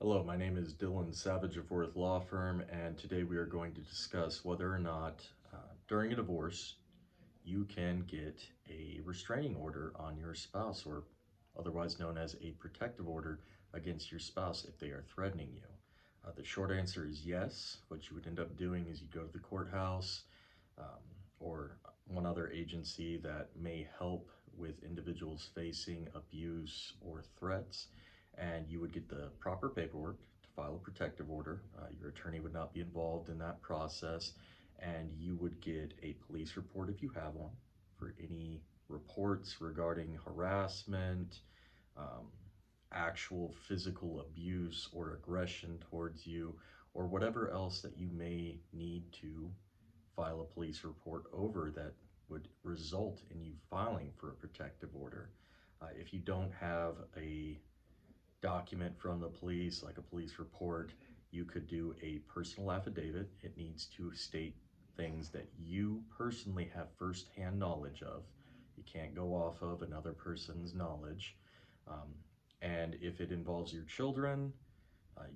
Hello, my name is Dillan Savage of Worth Law Firm, and today we are going to discuss whether or not during a divorce you can get a restraining order on your spouse, or otherwise known as a protective order against your spouse if they are threatening you. The short answer is yes. What you would end up doing is you go to the courthouse or one other agency that may help with individuals facing abuse or threats, and you would get the proper paperwork to file a protective order. Your attorney would not be involved in that process, and you would get a police report if you have one for any reports regarding harassment, um, actual physical abuse or aggression towards you, or whatever else that you may need to file a police report over that would result in you filing for a protective order. If you don't have a document from the police, like a police report, you could do a personal affidavit. It needs to state things that you personally have firsthand knowledge of. You can't go off of another person's knowledge. Um, and if it involves your children,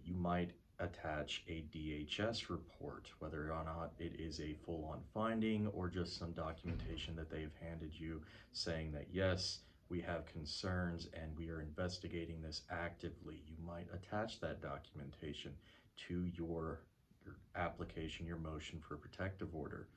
you might attach a DHS report, whether or not it is a full-on finding or just some documentation that they've handed you saying that, yes, we have concerns and we are investigating this actively. You might attach that documentation to your application, your motion for a protective order.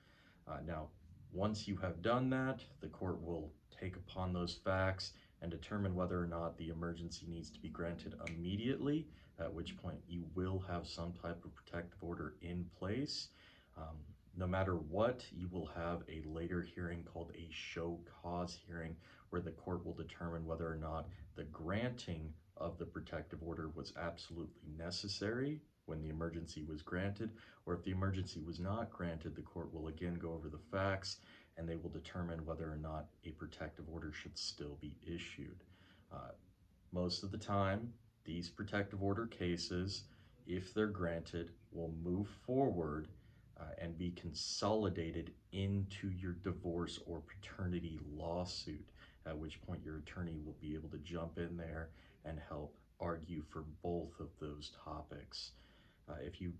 Now, once you have done that, the court will take upon those facts and determine whether or not the emergency needs to be granted immediately, at which point you will have some type of protective order in place. Um, no matter what, you will have a later hearing called a show cause hearing, where the court will determine whether or not the granting of the protective order was absolutely necessary when the emergency was granted, or if the emergency was not granted, the court will again go over the facts and they will determine whether or not a protective order should still be issued. Uh, Most of the time, these protective order cases, if they're granted, will move forward and be consolidated into your divorce or paternity lawsuit, at which point your attorney will be able to jump in there and help argue for both of those topics. If you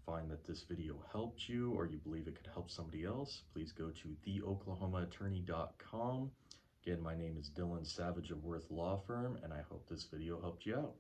find that this video helped you or you believe it could help somebody else, please go to theoklahomaattorney.com. Again, my name is Dillan Savage of Worth Law Firm, and I hope this video helped you out.